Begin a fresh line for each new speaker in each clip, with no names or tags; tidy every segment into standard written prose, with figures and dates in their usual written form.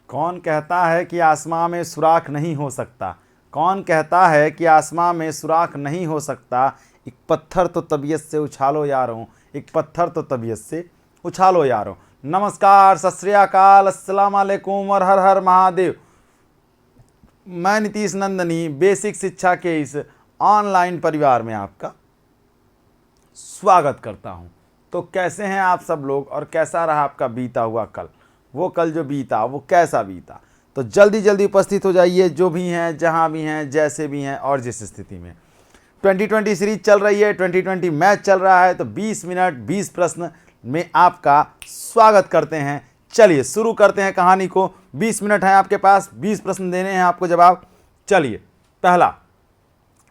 कौन कहता है कि आसमां में सुराख नहीं हो सकता? कौन कहता है कि आसमां में सुराख नहीं हो सकता? एक पत्थर तो तबीयत से उछालो यारों, एक पत्थर तो तबीयत से उछालो यारों। नमस्कार, सत श्री अकाल, अस्सलाम वालेकुम और हर हर महादेव। मैं नीतीश नंदनी बेसिक शिक्षा के इस ऑनलाइन परिवार में आपका स्वागत करता हूं। तो कैसे हैं आप सब लोग और कैसा रहा आपका बीता हुआ कल? वो कल जो बीता वो कैसा बीता? तो जल्दी जल्दी उपस्थित हो जाइए, जो भी हैं, जहां भी हैं, जैसे भी हैं और जिस स्थिति में। 2020 सीरीज चल रही है, 2020 मैच चल रहा है, तो 20 मिनट 20 प्रश्न में आपका स्वागत करते हैं। चलिए शुरू करते हैं कहानी को। 20 मिनट हैं आपके पास, 20 प्रश्न देने हैं आपको जवाब। चलिए, पहला,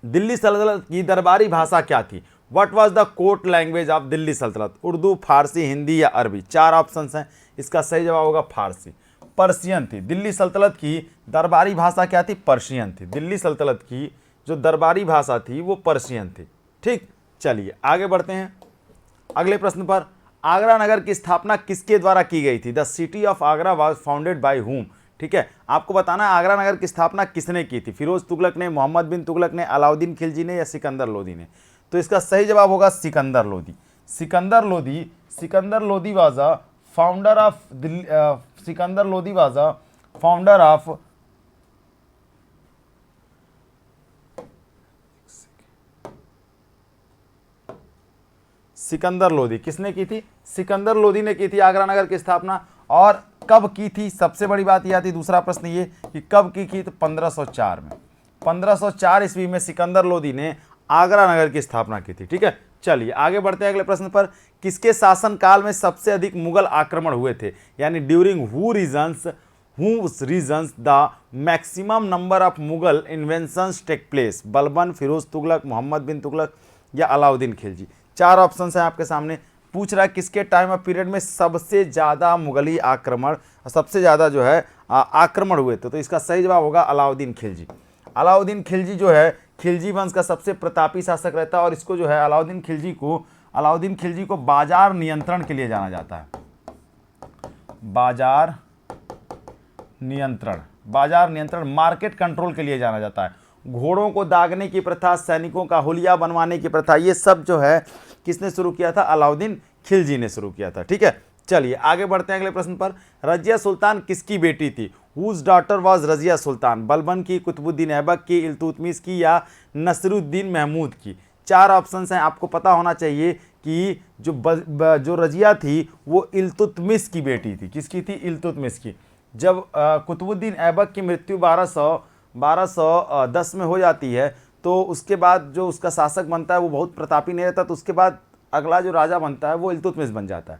दिल्ली सल्तनत की दरबारी भाषा क्या थी? What was the court language of Delhi सल्तनत? उर्दू, फारसी, हिंदी या अरबी? 4 ऑप्शंस हैं, इसका सही जवाब होगा फारसी। पर्शियन थी। दिल्ली सल्तनत की दरबारी भाषा क्या थी? पर्शियन थी। दिल्ली सल्तनत की जो दरबारी भाषा थी वो पर्शियन थी। ठीक, चलिए आगे बढ़ते हैं अगले प्रश्न पर। आगरा नगर की स्थापना किसके द्वारा की गई थी? The city of Agra was founded by whom? ठीक है, आपको बताना है आगरा नगर की स्थापना किसने की थी? फिरोज तुगलक ने, मोहम्मद बिन तुगलक ने, अलाउद्दीन खिलजी ने या सिकंदर लोदी ने? तो इसका सही जवाब होगा Sikandar Lodi. Sikandar Lodi was a founder of Delhi. Sikandar Lodi was a founder of Sikandar Lodi. किसने की थी? सिकंदर लोदी ने की थी आगरा नगर की स्थापना। और कब की थी? सबसे बड़ी बात यह आती, दूसरा प्रश्न ये कि कब की तो 1504 में। 1504 ईस्वी में सिकंदर लोदी ने आगरा नगर की स्थापना की थी। ठीक है, चलिए आगे बढ़ते हैं अगले प्रश्न पर। किसके शासनकाल में सबसे अधिक मुगल आक्रमण हुए थे? यानी during who regions the maximum number of Mughal inventions take place? Balban, Firoz Tughlaq, Mohammad bin Tughlaq या अलाउद्दीन खिलजी? 4 ऑप्शन हैं आपके सामने। पूछ रहा है किसके टाइम ऑफ पीरियड में सबसे ज़्यादा मुगली आक्रमण, सबसे ज़्यादा जो है आक्रमण हुए थे? तो इसका सही जवाब होगा अलाउद्दीन खिलजी। अलाउद्दीन खिलजी जो है खिलजी वंश का सबसे प्रतापी शासक रहता है और इसको जो है अलाउद्दीन खिलजी को बाजार नियंत्रण के लिए जाना जाता है। बाजार नियंत्रण मार्केट कंट्रोल के लिए जाना जाता है। घोड़ों को दागने की प्रथा, सैनिकों का हुलिया बनवाने की प्रथा, ये सब जो है किसने शुरू किया था? अलाउद्दीन खिलजी ने शुरू किया था। ठीक है, चलिए आगे बढ़ते हैं अगले प्रश्न पर। रजिया सुल्तान किसकी बेटी थी? Whose daughter was Razia Sultan? Balban की, कुतुबुद्दीन ऐबक की, इल्तुतमिश की या नसरुद्दीन महमूद की? 4 ऑप्शंस हैं, आपको पता होना चाहिए कि जो रजिया थी वो इल्तुतमिश की बेटी थी। किसकी थी? इल्तुतमिश की। जब कुतुबुद्दीन ऐबक की मृत्यु 1210 में हो जाती है तो उसके बाद जो उसका शासक बनता है वो बहुत प्रतापी नहीं रहता, तो उसके बाद अगला जो राजा बनता है वो इल्तुतमिश बन जाता है।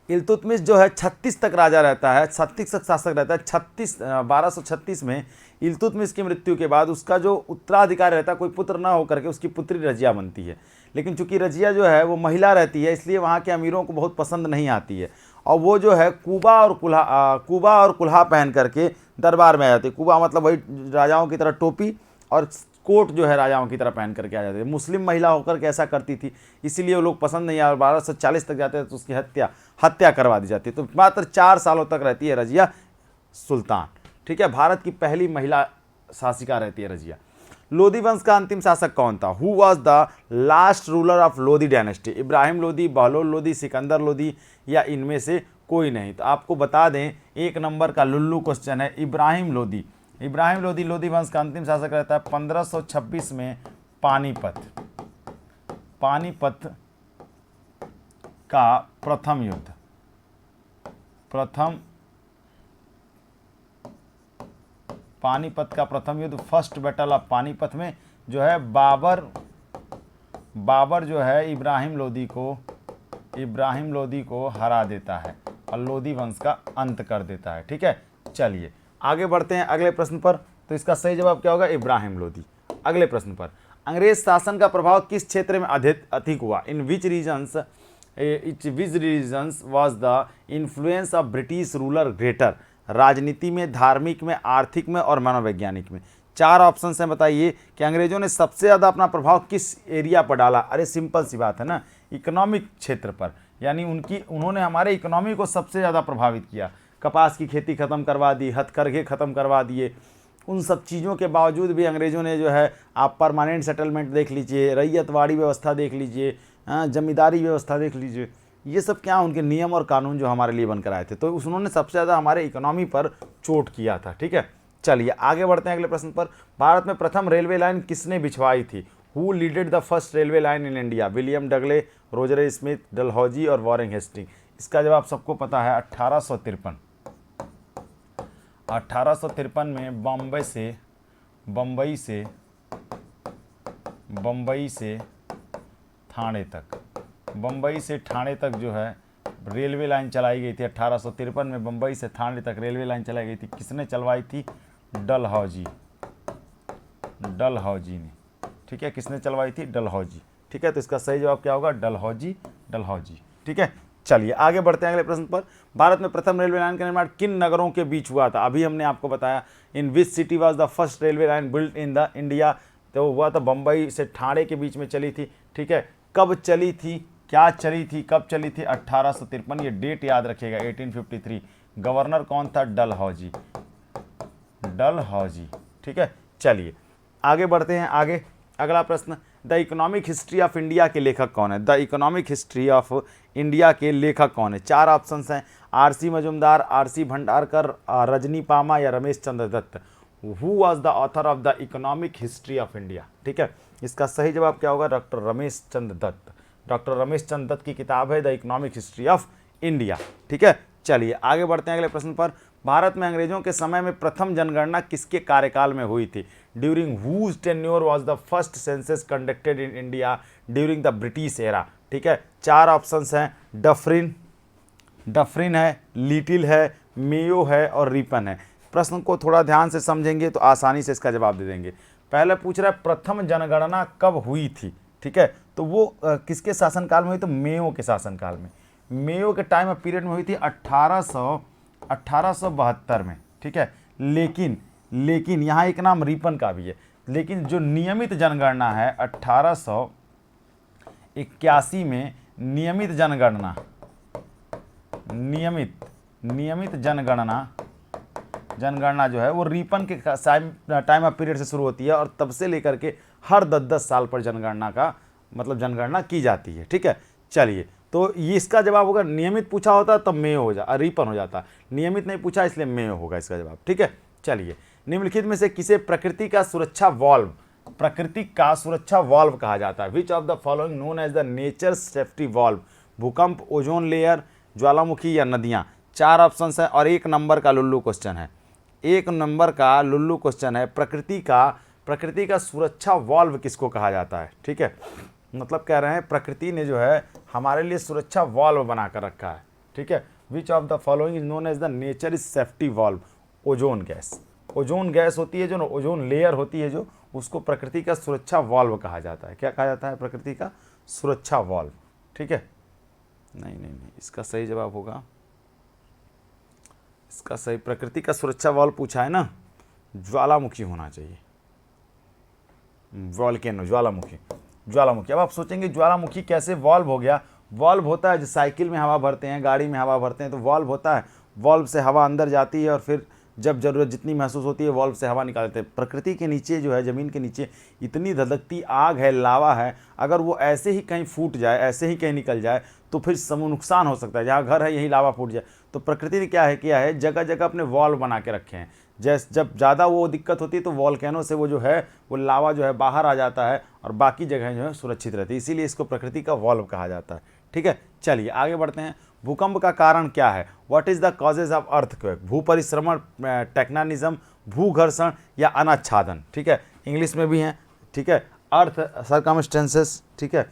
इल्तुतमिश जो है 36 तक राजा रहता है, 36 तक शासक रहता है। 1236 में इल्तुतमिश की मृत्यु के बाद उसका जो उत्तराधिकारी रहता है, कोई पुत्र ना होकर के उसकी पुत्री रजिया बनती है। लेकिन चूंकि रजिया जो है वो महिला रहती है, इसलिए वहाँ के अमीरों को बहुत पसंद नहीं आती है और वो जो है कुबा और कुल्हा पहन करके दरबार में आ जाती है। कुबा मतलब वही राजाओं की तरह टोपी और कोट जो है राजाओं की तरह पहन करके आ जाते थे। मुस्लिम महिला होकर के ऐसा करती थी, इसीलिए वो लोग पसंद नहीं आए और 1240 तक जाते थे तो उसकी हत्या करवा दी जाती है। तो मात्र 4 सालों तक रहती है रजिया सुल्तान। ठीक है, भारत की पहली महिला शासिका रहती है रजिया। लोधी वंश का अंतिम शासक कौन था? Who was the last ruler of Lodhi dynasty? Ibrahim Lodhi, Bahlol Lodhi, Sikandar Lodhi या इनमें से कोई नहीं? तो आपको बता दें 1 नंबर का लुल्लू क्वेश्चन है, इब्राहिम लोधी। लोधी वंश का अंतिम शासक रहता है 1526 में पानीपत का प्रथम युद्ध। पानीपत का प्रथम युद्ध, फर्स्ट बैटल ऑफ पानीपत में जो है बाबर जो है इब्राहिम लोधी को हरा देता है और लोधी वंश का अंत कर देता है। ठीक है, चलिए आगे बढ़ते हैं अगले प्रश्न पर। तो इसका सही जवाब क्या होगा? इब्राहिम लोधी। अगले प्रश्न पर, अंग्रेज शासन का प्रभाव किस क्षेत्र में अधिक हुआ? In which regions was the influence of British ruler greater? राजनीति में, धार्मिक में, आर्थिक में और मनोवैज्ञानिक में? 4 ऑप्शन हैं, बताइए कि अंग्रेजों ने सबसे ज़्यादा अपना प्रभाव किस एरिया पर डाला? अरे सिंपल सी बात है ना, इकोनॉमिक क्षेत्र पर। यानी उन्होंने हमारे इकोनॉमी को सबसे ज़्यादा प्रभावित किया। कपास की खेती ख़त्म करवा दी, हथकरघे ख़त्म करवा दिए। उन सब चीज़ों के बावजूद भी अंग्रेज़ों ने जो है, आप परमानेंट सेटलमेंट देख लीजिए, रैयतवाड़ी व्यवस्था देख लीजिए, जमींदारी व्यवस्था देख लीजिए, ये सब क्या उनके नियम और कानून जो हमारे लिए बनकर आए थे, तो उन्होंने सबसे ज़्यादा हमारे इकोनॉमी पर चोट किया था। ठीक है, चलिए आगे बढ़ते हैं अगले प्रश्न पर। भारत में प्रथम रेलवे लाइन किसने बिछवाई थी? Who leaded the first railway line in India? William Dagley, Roger Smith, Dalhousie और वॉरेन हेस्टिंग। इसका जवाब सबको पता है, 1853। 1853 में बम्बई से ठाणे तक जो है रेलवे लाइन चलाई गई थी। 1853 में बम्बई से ठाणे तक रेलवे लाइन चलाई गई थी। किसने चलवाई थी? डलहौजी ने। ठीक है, किसने चलवाई थी? डलहौजी। ठीक है, तो इसका सही जवाब क्या होगा? डलहौजी। ठीक है, चलिए आगे बढ़ते हैं अगले प्रश्न पर। भारत में प्रथम रेलवे लाइन का निर्माण किन नगरों के बीच हुआ था? अभी हमने आपको बताया, in which city was the first railway line built in the India? तो हुआ था बम्बई से ठाणे के बीच में चली थी। ठीक है, कब चली थी, क्या चली थी, कब चली थी? 1853। ये डेट याद रखिएगा, 1853। गवर्नर कौन था? डलहौजी। ठीक है, चलिए आगे बढ़ते हैं। आगे अगला प्रश्न, the economic history of India के लेखक कौन है? The economic history of India के लेखक कौन है? 4 ऑप्शंस हैं, आरसी मजुमदार, आरसी भंडारकर, रजनी पामा या Ramesh Chandra Dutt. Who was the author of the economic history of India? ठीक है, इसका सही जवाब क्या होगा? डॉक्टर रमेश चंद्र दत्त। डॉक्टर रमेश चंद्र दत्त की किताब है the economic history of India. ठीक है, चलिए आगे बढ़ते हैं अगले प्रश्न पर। भारत में अंग्रेजों के समय में प्रथम जनगणना किसके कार्यकाल में हुई थी? During whose tenure was the first census conducted in India during the British era? ठीक है, 4 ऑप्शंस हैं, डफरिन है, लिटिल है, मेयो है और रिपन है। प्रश्न को थोड़ा ध्यान से समझेंगे तो आसानी से इसका जवाब दे देंगे। पहले पूछ रहा है प्रथम जनगणना कब हुई थी? ठीक है, तो वो किसके शासनकाल में हुई? तो मेयो के शासनकाल में। मेयो के टाइम ऑफ पीरियड में हुई थी 1872 में। ठीक है, लेकिन यहाँ एक नाम रिपन का भी है। लेकिन जो नियमित जनगणना है 1881 में, नियमित जनगणना जो है वो रिपन के टाइम ऑफ पीरियड से शुरू होती है और तब से लेकर के हर 10-10 साल पर जनगणना की जाती है। ठीक है, चलिए तो ये इसका जवाब होगा, नियमित पूछा होता तब मेयो हो जाता, रिपन हो जाता। नियमित नहीं पूछा इसलिए मेयो होगा इसका जवाब। ठीक है, चलिए निम्नलिखित में से किसे प्रकृति का सुरक्षा वाल्व कहा जाता है? Which of the following known as the nature safety valve? भूकंप, ओजोन लेयर, ज्वालामुखी या नदियां? 4 ऑप्शन है और 1 नंबर का लुल्लू क्वेश्चन है। 1 नंबर का लुल्लू क्वेश्चन है, प्रकृति का सुरक्षा वाल्व किसको कहा जाता है? ठीक है, मतलब कह रहे हैं प्रकृति ने जो है हमारे लिए सुरक्षा वाल्व बनाकर रखा है। ठीक है, which of the following is known as the nature is safety valve? Ozone gas होती है जो, ओजोन लेयर होती है जो, उसको प्रकृति का सुरक्षा वाल्व कहा जाता है। क्या कहा जाता है? प्रकृति का सुरक्षा वाल्व। ठीक है, नहीं, इसका सही जवाब होगा, इसका सही, प्रकृति का सुरक्षा वाल्व पूछा है ना, ज्वालामुखी होना चाहिए। वॉल्केनो, ज्वालामुखी। अब आप सोचेंगे ज्वालामुखी कैसे वाल्व हो गया? वाल्व होता है जो साइकिल में हवा भरते हैं, गाड़ी में हवा भरते हैं, तो वाल्व होता है, वाल्व से हवा अंदर जाती है और फिर जब ज़रूरत जितनी महसूस होती है वाल्व से हवा निकालते हैं। प्रकृति के नीचे जो है, ज़मीन के नीचे इतनी धधकती आग है, लावा है, अगर वो ऐसे ही कहीं फूट जाए, ऐसे ही कहीं निकल जाए तो फिर नुकसान हो सकता है। जहाँ घर है यही लावा फूट जाए। तो प्रकृति ने किया है जगह जगह अपने वाल्व बना के रखे हैं। जब ज़्यादा वो दिक्कत होती है तो वॉल्केनो से वो जो है वो लावा जो है बाहर आ जाता है और बाकी जगह जो है सुरक्षित रहती है, इसीलिए इसको प्रकृति का वाल्व कहा जाता है। ठीक है, चलिए आगे बढ़ते हैं। भूकंप का कारण क्या है? What is the causes of earthquake? भू परिश्रमण, टेक्नानिज्म, भूघर्षण या अनाच्छादन? ठीक है, इंग्लिश में भी हैं। ठीक है, अर्थ सर्कमस्टेंसेस। ठीक है,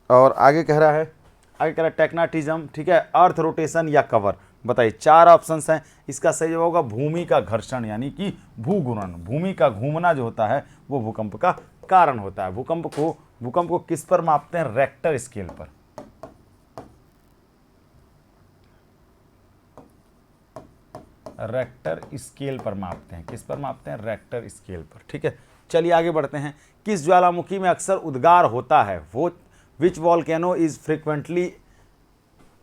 और आगे कह रहा है टेक्नाटिज्म। ठीक है, अर्थ रोटेशन या कवर? बताइए, 4 ऑप्शंस हैं। इसका सही जवाब होगा भूमि का घर्षण, यानी कि भूघूर्णन। भूमि का घूमना जो होता है वो भूकंप का कारण होता है। भूकंप को किस पर मापते हैं? रेक्टर स्केल पर। रेक्टर स्केल पर मापते हैं। किस पर मापते हैं? रेक्टर स्केल पर। ठीक है, चलिए आगे बढ़ते हैं। किस ज्वालामुखी में अक्सर उद्गार होता है? वो विच वॉल्केनो इज फ्रिक्वेंटली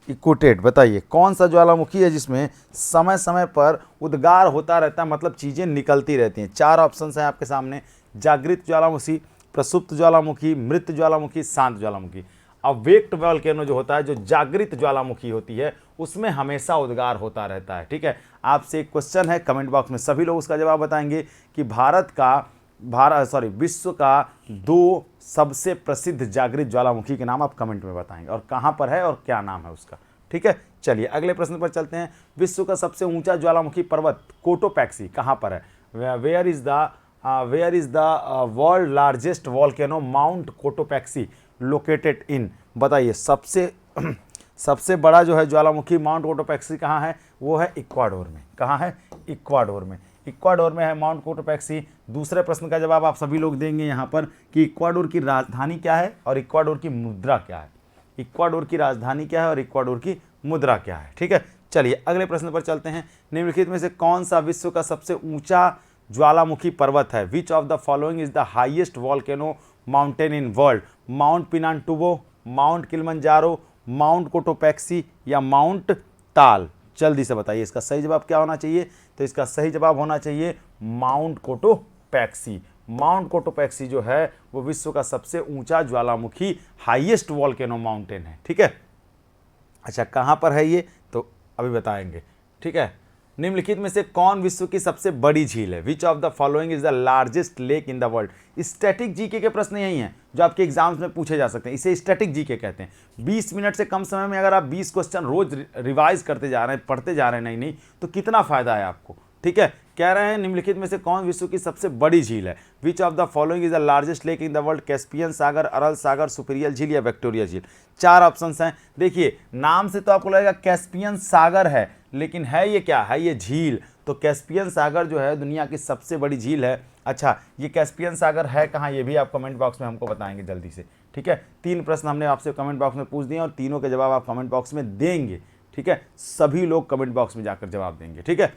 इक्वोटेट, बताइए कौन सा ज्वालामुखी है जिसमें समय समय पर उद्गार होता रहता है, मतलब चीज़ें निकलती रहती हैं। 4 ऑप्शन हैं आपके सामने, जागृत ज्वालामुखी, प्रसुप्त ज्वालामुखी, मृत ज्वालामुखी, शांत ज्वालामुखी। अवेक्ट वॉल्केनो जो होता है, जो जागृत ज्वालामुखी होती है, उसमें हमेशा उद्गार होता रहता है। ठीक है, आपसे एक क्वेश्चन है, कमेंट बॉक्स में सभी लोग उसका जवाब बताएंगे कि विश्व का 2 सबसे प्रसिद्ध जागृत ज्वालामुखी के नाम आप कमेंट में बताएंगे और कहां पर है और क्या नाम है उसका। ठीक है, चलिए अगले प्रश्न पर चलते हैं। विश्व का सबसे ऊंचा ज्वालामुखी पर्वत कोटोपैक्सी कहां पर है? Where is the world largest volcano Mount Cotopaxi located in? बताइए सबसे बड़ा जो है ज्वालामुखी माउंट कोटोपैक्सी कहाँ है? वो है इक्वाडोर में। कहाँ है? इक्वाडोर में। इक्वाडोर में है माउंट कोटोपैक्सी। दूसरे प्रश्न का जवाब आप सभी लोग देंगे यहाँ पर कि इक्वाडोर की राजधानी क्या है और इक्वाडोर की मुद्रा क्या है। इक्वाडोर की राजधानी क्या है और इक्वाडोर की मुद्रा क्या है। ठीक है, चलिए अगले प्रश्न पर चलते हैं। निम्नलिखित में से कौन सा विश्व का सबसे ऊंचा ज्वालामुखी पर्वत है? Which of the following is the highest volcano mountain in world? Mount Pinatubo, mount Kilimanjaro, mount Cotopaxi या माउंट ताल? जल्दी से बताइए इसका सही जवाब क्या होना चाहिए। तो इसका सही जवाब होना चाहिए माउंट कोटोपैक्सी। माउंट कोटोपैक्सी जो है वो विश्व का सबसे ऊंचा ज्वालामुखी हाईएस्ट वॉल्केनो माउंटेन है। ठीक है, अच्छा कहाँ पर है ये तो अभी बताएंगे। ठीक है, निम्नलिखित में से कौन विश्व की सबसे बड़ी झील है? Which of the following is the largest lake in the world? Static GK के प्रश्न यही हैं जो आपके एग्जाम्स में पूछे जा सकते हैं, इसे स्टैटिक जीके कहते हैं। 20 मिनट से कम समय में अगर आप 20 क्वेश्चन रोज रिवाइज करते जा रहे हैं, पढ़ते जा रहे हैं, नहीं तो कितना फायदा है आपको। ठीक है, कह रहे हैं निम्नलिखित में से कौन विश्व की सबसे बड़ी झील है? Which of the following is the largest lake in the world? Caspian Sagar, अरल Sagar, superior झील या विक्टोरिया झील? 4 ऑप्शंस हैं। देखिए नाम से तो आपको लगेगा कैस्पियन सागर है, लेकिन है ये क्या है? ये झील। तो कैस्पियन सागर जो है दुनिया की सबसे बड़ी झील है। अच्छा, ये कैस्पियन सागर है कहाँ, ये भी आप कमेंट बॉक्स में हमको बताएंगे जल्दी से। ठीक है, 3 प्रश्न हमने आपसे कमेंट बॉक्स में पूछ दिए और तीनों के जवाब आप कमेंट बॉक्स में देंगे। ठीक है, सभी लोग कमेंट बॉक्स में जाकर जवाब देंगे। ठीक है,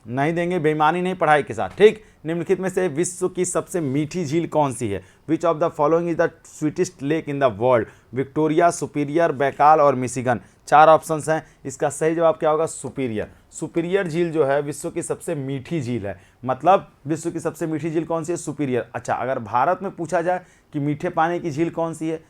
नहीं देंगे बेईमानी नहीं, पढ़ाई के साथ। ठीक, निम्नलिखित में से विश्व की सबसे मीठी झील कौन सी है? Which of the following is the sweetest lake in the world? Victoria, superior, Baikal और मिशिगन? 4 ऑप्शंस हैं। इसका सही जवाब क्या होगा? सुपीरियर। सुपीरियर झील जो है विश्व की सबसे मीठी झील है। मतलब विश्व की सबसे मीठी झील कौन सी है? सुपीरियर। अच्छा, अगर भारत में पूछा जाए कि मीठे पानी की झील कौन सी है,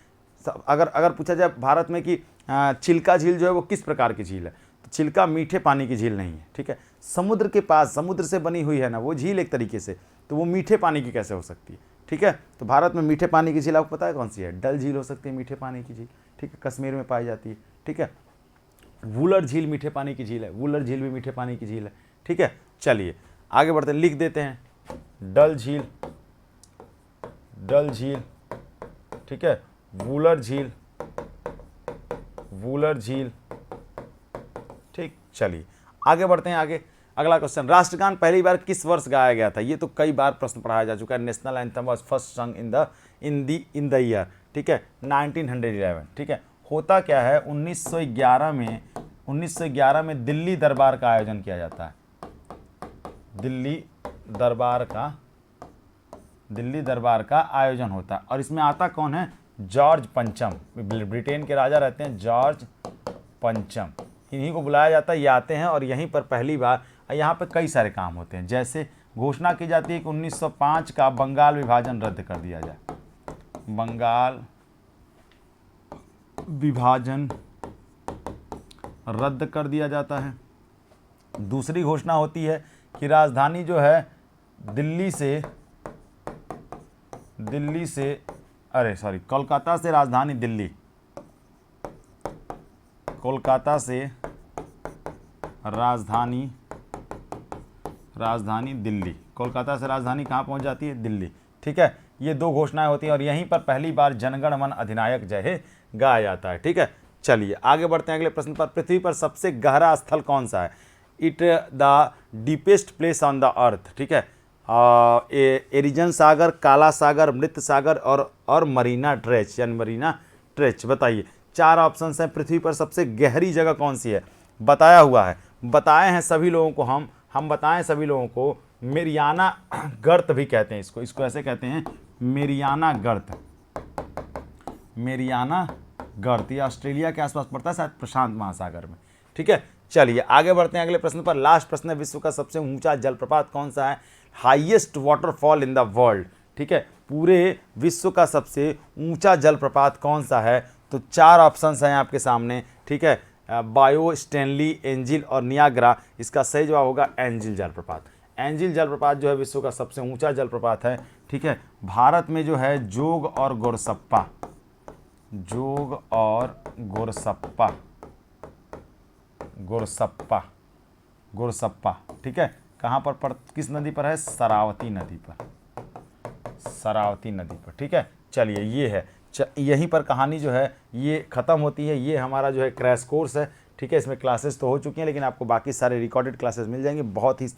अगर पूछा जाए भारत में कि चिल्का झील जो है वो किस प्रकार की झील है, तो चिल्का मीठे पानी की झील नहीं है। ठीक है, समुद्र के पास, समुद्र से बनी हुई है ना वो झील एक तरीके से, तो वो मीठे पानी की कैसे हो सकती है? ठीक है, तो भारत में मीठे पानी की झील आपको पता है कौन सी है? डल झील हो सकती है मीठे पानी की झील। ठीक है, कश्मीर में पाई जाती है। ठीक है, वुलर झील मीठे पानी की झील है, वुलर झील भी मीठे पानी की झील है। ठीक है, चलिए आगे बढ़ते हैं, लिख देते हैं डल झील, डल झील, ठीक है, वुलर झील, वुलर झील। ठीक, चलिए आगे बढ़ते हैं। आगे अगला क्वेश्चन, राष्ट्रगान पहली बार किस वर्ष गाया गया था? ये तो कई बार प्रश्न पढ़ाया जा चुका है। नेशनल एंथम वाज फर्स्ट संग इन द ईयर, ठीक है, 1911। ठीक है, होता क्या है 1911 में दिल्ली दरबार का आयोजन किया जाता है। दिल्ली दरबार का आयोजन होता है और इसमें आता कौन है? जॉर्ज पंचम, ब्रिटेन के राजा रहते हैं जॉर्ज पंचम, इन्हीं को बुलाया जाता है। ये आते हैं और यहीं पर पहली बार, यहाँ पर कई सारे काम होते हैं, जैसे घोषणा की जाती है कि 1905 का बंगाल विभाजन रद्द कर दिया जाए। बंगाल विभाजन रद्द कर दिया जाता है। दूसरी घोषणा होती है कि राजधानी जो है कोलकाता से राजधानी दिल्ली, कोलकाता से राजधानी दिल्ली, कोलकाता से राजधानी कहाँ पहुँच जाती है? दिल्ली। ठीक है, ये 2 घोषणाएं होती हैं और यहीं पर पहली बार जनगण मन अधिनायक जय हे गाया जाता है। ठीक है, चलिए आगे बढ़ते हैं अगले प्रश्न पर। पृथ्वी पर सबसे गहरा स्थल कौन सा है? It the deepest place on the earth. ठीक है, एरिजन सागर, काला सागर, मृत सागर और मरीना ट्रेच यानी मरीना ट्रेच। बताइए 4 ऑप्शन हैं। पृथ्वी पर सबसे गहरी जगह कौन सी है? बताया हुआ है, बताए हैं सभी लोगों को, हम बताएं सभी लोगों को। मेरियाना गर्त भी कहते हैं इसको ऐसे कहते हैं मेरियाना गर्त, मेरियाना गर्त, ये ऑस्ट्रेलिया के आसपास पड़ता है, शायद प्रशांत महासागर में। ठीक है, चलिए आगे बढ़ते हैं अगले प्रश्न पर। लास्ट प्रश्न है, विश्व का सबसे ऊंचा जलप्रपात कौन सा है? Highest waterfall in the world. ठीक है, पूरे विश्व का सबसे ऊंचा जलप्रपात कौन सा है? तो 4 ऑप्शंस हैं आपके सामने। ठीक है, बायो, स्टैनली, एंजिल और नियाग्रा। इसका सही जवाब होगा एंजिल जलप्रपात। एंजिल जलप्रपात जो है विश्व का सबसे ऊंचा जलप्रपात है। ठीक है, भारत में जो है जोग और गोरसप्पा, जोग और गोरसप्पा, गोरसप्पा, गोरसप्पा। ठीक है, कहाँ पर किस नदी पर है? शरावती नदी पर, शरावती नदी पर। ठीक है, चलिए ये है, यहीं पर कहानी जो है ये ख़त्म होती है। ये हमारा जो है क्रैश कोर्स है। ठीक है, इसमें क्लासेस तो हो चुकी हैं, लेकिन आपको बाकी सारे रिकॉर्डेड क्लासेस मिल जाएंगे बहुत ही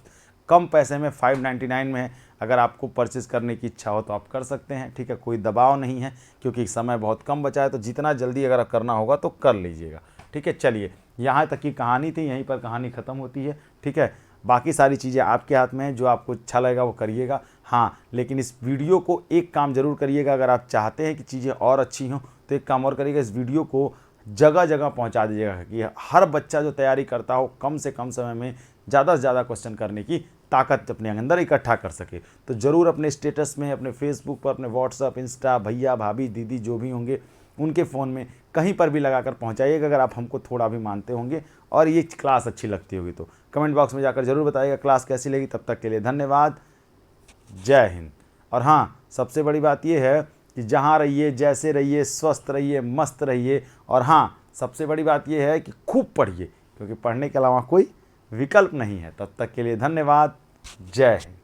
कम पैसे में, 599 में है। अगर आपको परचेज़ करने की इच्छा हो तो आप कर सकते हैं। ठीक है, कोई दबाव नहीं है, क्योंकि समय बहुत कम बचा है, तो जितना जल्दी अगर करना होगा तो कर लीजिएगा। ठीक है, चलिए यहाँ तक की कहानी थी, यहीं पर कहानी ख़त्म होती है। ठीक है, बाकी सारी चीज़ें आपके हाथ में है, जो आपको अच्छा लगेगा वो करिएगा। हाँ, लेकिन इस वीडियो को एक काम ज़रूर करिएगा, अगर आप चाहते हैं कि चीज़ें और अच्छी हों तो एक काम और करिएगा, इस वीडियो को जगह जगह पहुंचा दीजिएगा कि हर बच्चा जो तैयारी करता हो कम से कम समय में ज़्यादा से ज़्यादा क्वेश्चन करने की ताकत अपने अंदर इकट्ठा कर सके। तो ज़रूर अपने स्टेटस में, अपने फेसबुक पर, अपने व्हाट्सअप, इंस्टा, भैया भाभी दीदी जो भी होंगे उनके फ़ोन में कहीं पर भी लगाकर पहुंचाइएगा, अगर आप हमको थोड़ा भी मानते होंगे और ये क्लास अच्छी लगती होगी तो। कमेंट बॉक्स में जाकर ज़रूर बताइएगा क्लास कैसी लगी। तब तक के लिए धन्यवाद, जय हिंद। और हाँ, सबसे बड़ी बात ये है कि जहाँ रहिए, जैसे रहिए, स्वस्थ रहिए, मस्त रहिए। और हाँ, सबसे बड़ी बात ये है कि खूब पढ़िए, क्योंकि पढ़ने के अलावा कोई विकल्प नहीं है। तब तक के लिए धन्यवाद, जय हिंद।